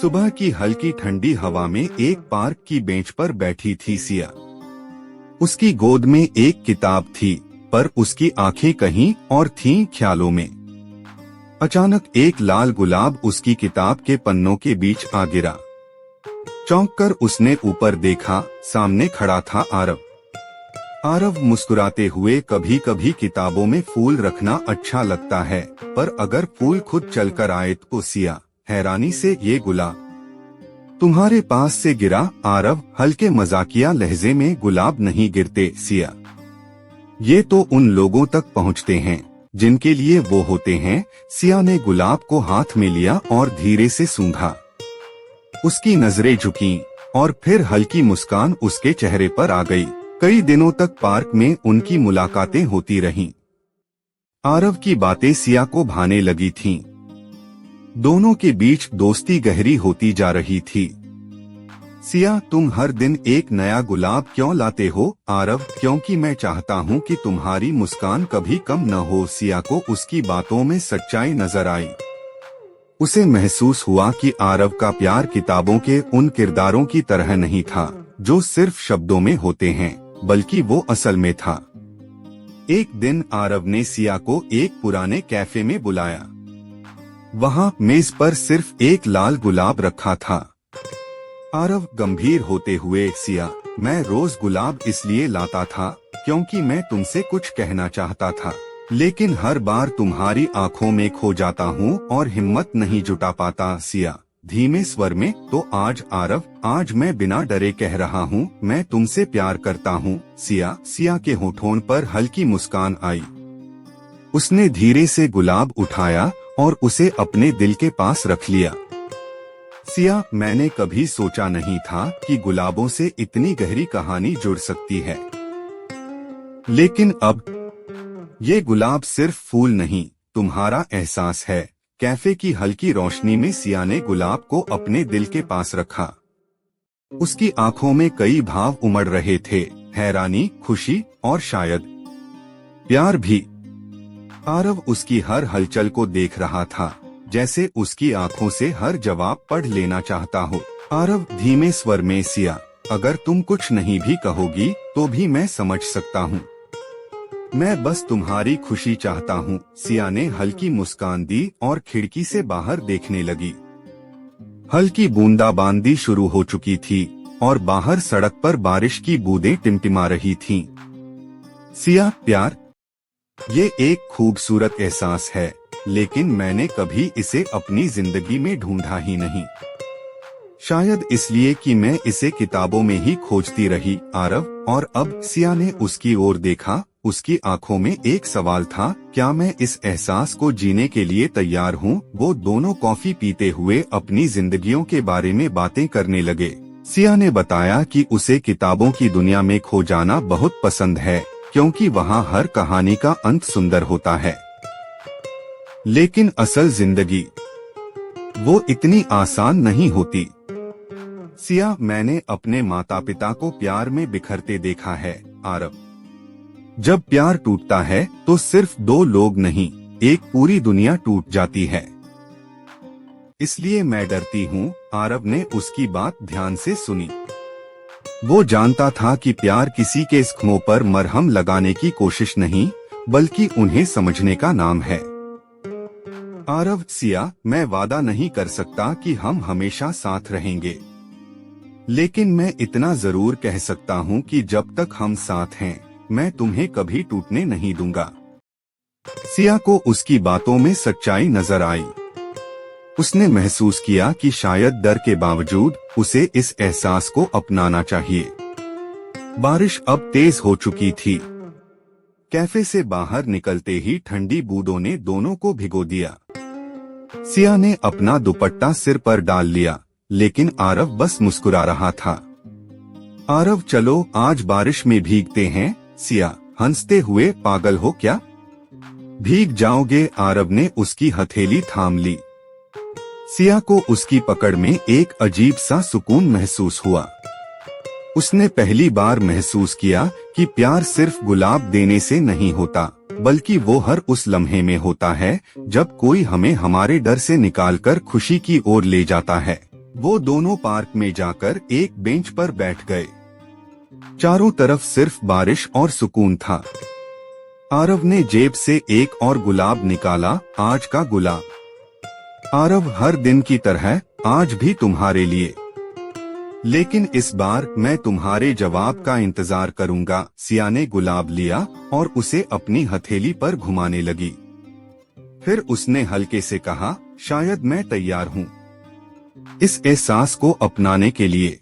सुबह की हल्की ठंडी हवा में एक पार्क की बेंच पर बैठी थी सिया। उसकी गोद में एक किताब थी, पर उसकी आंखें कहीं और थीं ख्यालों में। अचानक एक लाल गुलाब उसकी किताब के पन्नों के बीच आ गिरा। चौंक कर उसने ऊपर देखा, सामने खड़ा था आरव। आरव मुस्कुराते हुए, कभी कभी किताबों में फूल रखना अच्छा लगता है, पर अगर फूल खुद चलकर आए तो सिया हैरानी से, ये गुलाब तुम्हारे पास से गिरा? आरव हल्के मजाकिया लहजे में, गुलाब नहीं गिरते सिया, ये तो उन लोगों तक पहुंचते हैं जिनके लिए वो होते हैं। सिया ने गुलाब को हाथ में लिया और धीरे से सूंघा। उसकी नजरें झुकीं और फिर हल्की मुस्कान उसके चेहरे पर आ गई। कई दिनों तक पार्क में उनकी मुलाकातें होती रहीं। आरव की बातें सिया को भाने लगी थीं। दोनों के बीच दोस्ती गहरी होती जा रही थी। सिया, तुम हर दिन एक नया गुलाब क्यों लाते हो? आरव, क्योंकि मैं चाहता हूँ कि तुम्हारी मुस्कान कभी कम न हो। सिया को उसकी बातों में सच्चाई नजर आई। उसे महसूस हुआ कि आरव का प्यार किताबों के उन किरदारों की तरह नहीं था जो सिर्फ शब्दों में होते हैं, बल्कि वो असल में था। एक दिन आरव ने सिया को एक पुराने कैफे में बुलाया। वहाँ मेज पर सिर्फ एक लाल गुलाब रखा था। आरव गंभीर होते हुए, सिया, मैं रोज गुलाब इसलिए लाता था क्योंकि मैं तुमसे कुछ कहना चाहता था, लेकिन हर बार तुम्हारी आंखों में खो जाता हूँ और हिम्मत नहीं जुटा पाता। सिया धीमे स्वर में, तो आज आरव, आज मैं बिना डरे कह रहा हूँ, मैं तुमसे प्यार करता हूँ। सिया के होठों पर हल्की मुस्कान आई। उसने धीरे से गुलाब उठाया और उसे अपने दिल के पास रख लिया। सिया, मैंने कभी सोचा नहीं था कि गुलाबों से इतनी गहरी कहानी जुड़ सकती है, लेकिन अब ये गुलाब सिर्फ फूल नहीं, तुम्हारा एहसास है। कैफे की हल्की रोशनी में सिया ने गुलाब को अपने दिल के पास रखा। उसकी आंखों में कई भाव उमड़ रहे थे, हैरानी, खुशी और शायद प्यार भी। आरव उसकी हर हलचल को देख रहा था, जैसे उसकी आंखों से हर जवाब पढ़ लेना चाहता हो। आरव धीमे स्वर में, सिया, अगर तुम कुछ नहीं भी कहोगी तो भी मैं समझ सकता हूँ, मैं बस तुम्हारी खुशी चाहता हूँ। सिया ने हल्की मुस्कान दी और खिड़की से बाहर देखने लगी। हल्की बूंदाबांदी शुरू हो चुकी थी और बाहर सड़क पर बारिश की बूंदें टिमटिमा रही थीं। सिया, प्यार, ये एक खूबसूरत एहसास है, लेकिन मैंने कभी इसे अपनी जिंदगी में ढूंढा ही नहीं। शायद इसलिए कि मैं इसे किताबों में ही खोजती रही। आरव, और अब? सिया ने उसकी ओर देखा। उसकी आंखों में एक सवाल था, क्या मैं इस एहसास को जीने के लिए तैयार हूँ? वो दोनों कॉफी पीते हुए अपनी जिंदगियों के बारे में बातें करने लगे। सिया ने बताया कि उसे किताबों की दुनिया में खो जाना बहुत पसंद है, क्योंकि वहाँ हर कहानी का अंत सुंदर होता है, लेकिन असल जिंदगी वो इतनी आसान नहीं होती। सिया, मैंने अपने माता पिता को प्यार में बिखरते देखा है। आरव, जब प्यार टूटता है तो सिर्फ दो लोग नहीं, एक पूरी दुनिया टूट जाती है। इसलिए मैं डरती हूँ। आरव ने उसकी बात ध्यान से सुनी। वो जानता था कि प्यार किसी के जख्मों पर मरहम लगाने की कोशिश नहीं, बल्कि उन्हें समझने का नाम है। आरव, सिया, मैं वादा नहीं कर सकता कि हम हमेशा साथ रहेंगे, लेकिन मैं इतना जरूर कह सकता हूँ कि जब तक हम साथ हैं, मैं तुम्हें कभी टूटने नहीं दूंगा। सिया को उसकी बातों में सच्चाई नजर आई। उसने महसूस किया कि शायद डर के बावजूद उसे इस एहसास को अपनाना चाहिए। बारिश अब तेज हो चुकी थी। कैफे से बाहर निकलते ही ठंडी बूंदों ने दोनों को भिगो दिया। सिया ने अपना दुपट्टा सिर पर डाल लिया, लेकिन आरव बस मुस्कुरा रहा था। आरव, चलो आज बारिश में भीगते हैं। सिया हंसते हुए, पागल हो क्या, भीग जाओगे? आरव ने उसकी हथेली थाम ली। सिया को उसकी पकड़ में एक अजीब सा सुकून महसूस हुआ। उसने पहली बार महसूस किया कि प्यार सिर्फ गुलाब देने से नहीं होता, बल्कि वो हर उस लम्हे में होता है जब कोई हमें हमारे डर से निकालकर खुशी की ओर ले जाता है। वो दोनों पार्क में जाकर एक बेंच पर बैठ गए। चारों तरफ सिर्फ बारिश और सुकून था। आरव ने जेब से एक और गुलाब निकाला, आज का गुलाब। आरव, हर दिन की तरह आज भी तुम्हारे लिए, लेकिन इस बार मैं तुम्हारे जवाब का इंतजार करूंगा। सिया ने गुलाब लिया और उसे अपनी हथेली पर घुमाने लगी। फिर उसने हल्के से कहा, शायद मैं तैयार हूँ इस एहसास को अपनाने के लिए,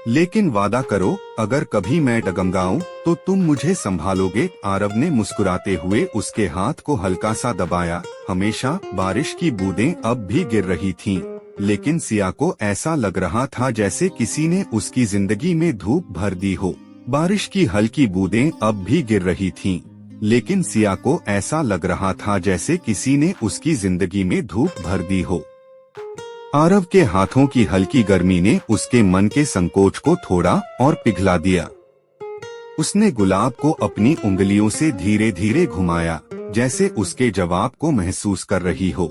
लेकिन वादा करो अगर कभी मैं डगमगाऊं तो तुम मुझे संभालोगे। आरव ने मुस्कुराते हुए उसके हाथ को हल्का सा दबाया। हमेशा बारिश की बूंदें अब भी गिर रही थीं, लेकिन सिया को ऐसा लग रहा था जैसे किसी ने उसकी जिंदगी में धूप भर दी हो। बारिश की हल्की बूंदें अब भी गिर रही थीं, लेकिन सिया को ऐसा लग रहा था जैसे किसी ने उसकी जिंदगी में धूप भर दी हो। आरव के हाथों की हल्की गर्मी ने उसके मन के संकोच को थोड़ा और पिघला दिया। उसने गुलाब को अपनी उंगलियों से धीरे धीरे घुमाया, जैसे उसके जवाब को महसूस कर रही हो।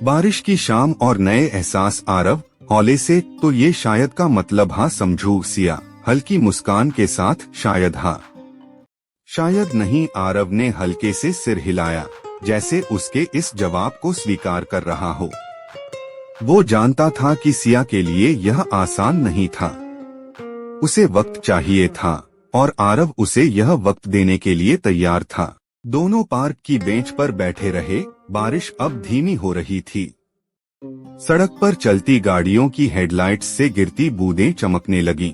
बारिश की शाम और नए एहसास। आरव, हौले से, तो ये शायद का मतलब हाँ समझू। सिया हल्की मुस्कान के साथ, शायद हाँ, शायद नहीं। आरव ने हल्के से सिर हिलाया, जैसे उसके इस जवाब को स्वीकार कर रहा हो। वो जानता था कि सिया के लिए यह आसान नहीं था। उसे वक्त चाहिए था और आरव उसे यह वक्त देने के लिए तैयार था। दोनों पार्क की बेंच पर बैठे रहे। बारिश अब धीमी हो रही थी। सड़क पर चलती गाड़ियों की हेडलाइट्स से गिरती बूंदें चमकने लगीं।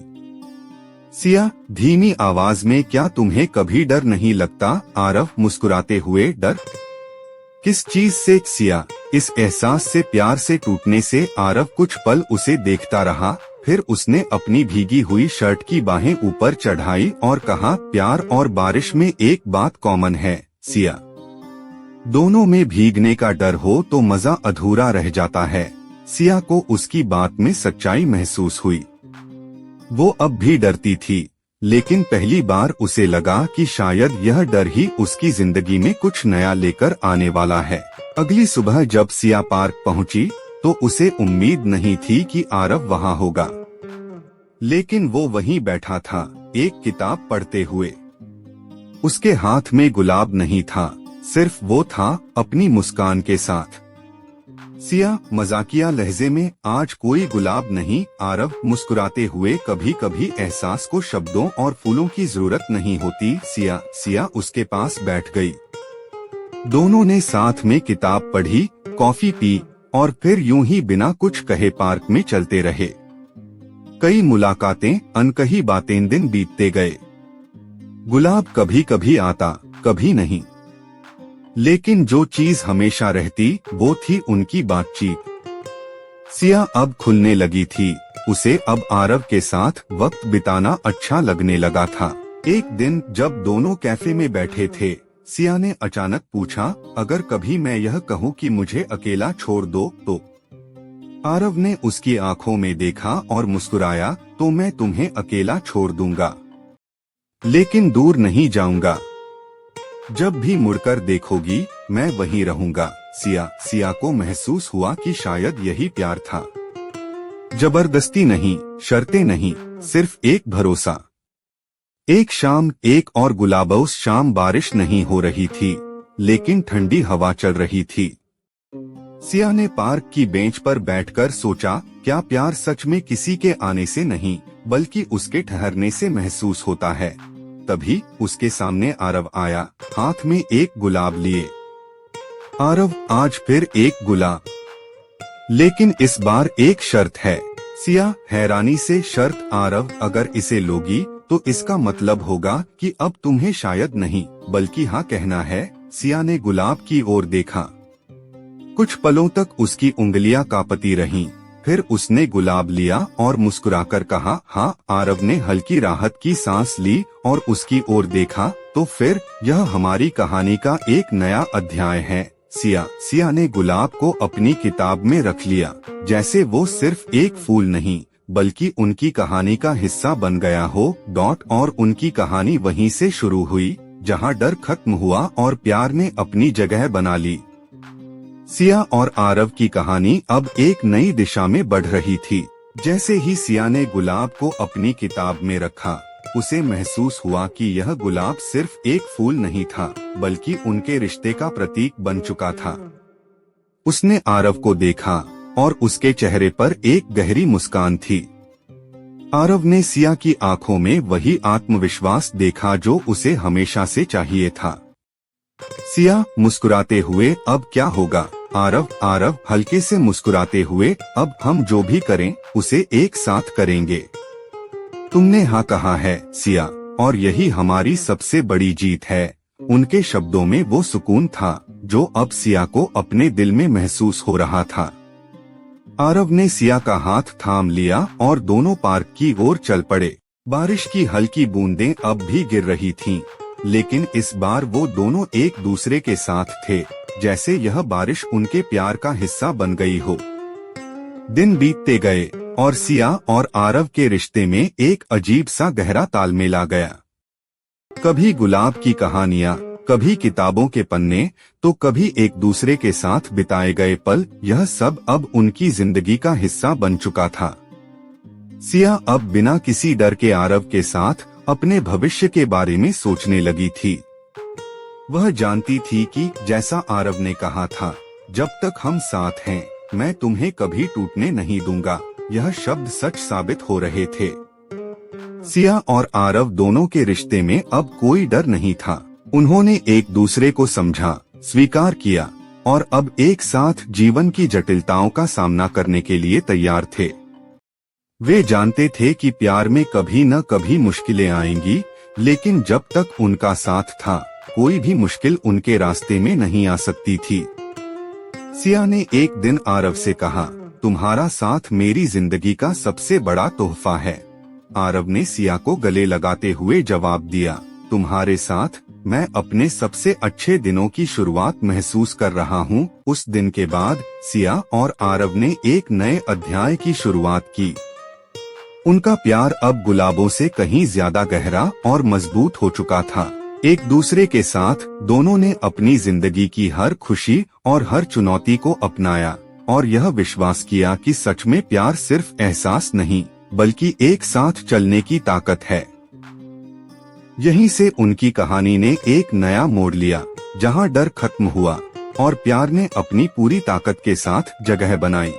सिया धीमी आवाज में, क्या तुम्हें कभी डर नहीं लगता? आरव मुस्कुराते हुए, डर किस चीज से? सिया इस एहसास से, प्यार से टूटने से। आरव कुछ पल उसे देखता रहा, फिर उसने अपनी भीगी हुई शर्ट की बाहें ऊपर चढ़ाई और कहा, प्यार और बारिश में एक बात कॉमन है सिया, दोनों में भीगने का डर हो तो मजा अधूरा रह जाता है। सिया को उसकी बात में सच्चाई महसूस हुई। वो अब भी डरती थी, लेकिन पहली बार उसे लगा कि शायद यह डर ही उसकी जिंदगी में कुछ नया लेकर आने वाला है। अगली सुबह जब सिया पार्क पहुंची तो उसे उम्मीद नहीं थी कि आरव वहां होगा, लेकिन वो वहीं बैठा था, एक किताब पढ़ते हुए। उसके हाथ में गुलाब नहीं था, सिर्फ वो था अपनी मुस्कान के साथ। सिया मजाकिया लहजे में, आज कोई गुलाब नहीं? आरव मुस्कुराते हुए, कभी कभी एहसास को शब्दों और फूलों की जरूरत नहीं होती। सिया उसके पास बैठ गई। दोनों ने साथ में किताब पढ़ी, कॉफी पी और फिर यूं ही बिना कुछ कहे पार्क में चलते रहे। कई मुलाकातें, अनकही बातें, दिन बीतते गए। गुलाब कभी कभी आता, कभी नहीं, लेकिन जो चीज हमेशा रहती वो थी उनकी बातचीत। सिया अब खुलने लगी थी। उसे अब आरव के साथ वक्त बिताना अच्छा लगने लगा था। एक दिन जब दोनों कैफे में बैठे थे, सिया ने अचानक पूछा, अगर कभी मैं यह कहूँ कि मुझे अकेला छोड़ दो तो? आरव ने उसकी आंखों में देखा और मुस्कुराया, तो मैं तुम्हें अकेला छोड़ दूंगा, लेकिन दूर नहीं जाऊंगा। जब भी मुड़कर देखोगी मैं वहीं रहूंगा। सिया को महसूस हुआ कि शायद यही प्यार था। जबरदस्ती नहीं, शर्तें नहीं, सिर्फ एक भरोसा। एक शाम, एक और गुलाब। उस शाम बारिश नहीं हो रही थी, लेकिन ठंडी हवा चल रही थी। सिया ने पार्क की बेंच पर बैठकर सोचा, क्या प्यार सच में किसी के आने से नहीं बल्कि उसके ठहरने से महसूस होता है? तभी उसके सामने आरव आया, हाथ में एक गुलाब लिए। आरव, आज फिर एक गुलाब, लेकिन इस बार एक शर्त है। सिया हैरानी से, शर्त? आरव, अगर इसे लोगी तो इसका मतलब होगा कि अब तुम्हें शायद नहीं बल्कि हाँ कहना है। सिया ने गुलाब की ओर देखा। कुछ पलों तक उसकी उंगलियां कांपती रहीं, फिर उसने गुलाब लिया और मुस्कुराकर कहा, हाँ। आरव ने हल्की राहत की सांस ली और उसकी ओर देखा, तो फिर यह हमारी कहानी का एक नया अध्याय है। सिया ने गुलाब को अपनी किताब में रख लिया, जैसे वो सिर्फ एक फूल नहीं बल्कि उनकी कहानी का हिस्सा बन गया हो। और उनकी कहानी वहीं से शुरू हुई जहां डर खत्म हुआ और प्यार ने अपनी जगह बना ली। सिया और आरव की कहानी अब एक नई दिशा में बढ़ रही थी। जैसे ही सिया ने गुलाब को अपनी किताब में रखा, उसे महसूस हुआ कि यह गुलाब सिर्फ एक फूल नहीं था, बल्कि उनके रिश्ते का प्रतीक बन चुका था। उसने आरव को देखा और उसके चेहरे पर एक गहरी मुस्कान थी। आरव ने सिया की आंखों में वही आत्मविश्वास देखा जो उसे हमेशा से चाहिए था। सिया मुस्कुराते हुए, अब क्या होगा? आरव हल्के से मुस्कुराते हुए, अब हम जो भी करें उसे एक साथ करेंगे। तुमने हाँ कहा है सिया, और यही हमारी सबसे बड़ी जीत है। उनके शब्दों में वो सुकून था जो अब सिया को अपने दिल में महसूस हो रहा था। आरव ने सिया का हाथ थाम लिया और दोनों पार्क की ओर चल पड़े। बारिश की हल्की बूंदें अब भी गिर रही थीं, लेकिन इस बार वो दोनों एक दूसरे के साथ थे, जैसे यह बारिश उनके प्यार का हिस्सा बन गई हो। दिन बीतते गए और सिया और आरव के रिश्ते में एक अजीब सा गहरा तालमेल आ गया। कभी गुलाब की कहानियाँ, कभी किताबों के पन्ने, तो कभी एक दूसरे के साथ बिताए गए पल, यह सब अब उनकी जिंदगी का हिस्सा बन चुका था। सिया अब बिना किसी डर के आरव के साथ अपने भविष्य के बारे में सोचने लगी थी। वह जानती थी कि जैसा आरव ने कहा था, जब तक हम साथ हैं, मैं तुम्हें कभी टूटने नहीं दूंगा, यह शब्द सच साबित हो रहे थे। सिया और आरव दोनों के रिश्ते में अब कोई डर नहीं था। उन्होंने एक दूसरे को समझा, स्वीकार किया और अब एक साथ जीवन की जटिलताओं का सामना करने के लिए तैयार थे। वे जानते थे कि प्यार में कभी न कभी मुश्किलें आएंगी, लेकिन जब तक उनका साथ था, कोई भी मुश्किल उनके रास्ते में नहीं आ सकती थी। सिया ने एक दिन आरव से कहा, तुम्हारा साथ मेरी जिंदगी का सबसे बड़ा तोहफा है। आरव ने सिया को गले लगाते हुए जवाब दिया, तुम्हारे साथ मैं अपने सबसे अच्छे दिनों की शुरुआत महसूस कर रहा हूँ। उस दिन के बाद सिया और आरव ने एक नए अध्याय की शुरुआत की। उनका प्यार अब गुलाबों से कहीं ज्यादा गहरा और मजबूत हो चुका था। एक दूसरे के साथ दोनों ने अपनी जिंदगी की हर खुशी और हर चुनौती को अपनाया और यह विश्वास किया कि सच में प्यार सिर्फ एहसास नहीं, बल्कि एक साथ चलने की ताकत है। यहीं से उनकी कहानी ने एक नया मोड़ लिया, जहां डर खत्म हुआ और प्यार ने अपनी पूरी ताकत के साथ जगह बनाई।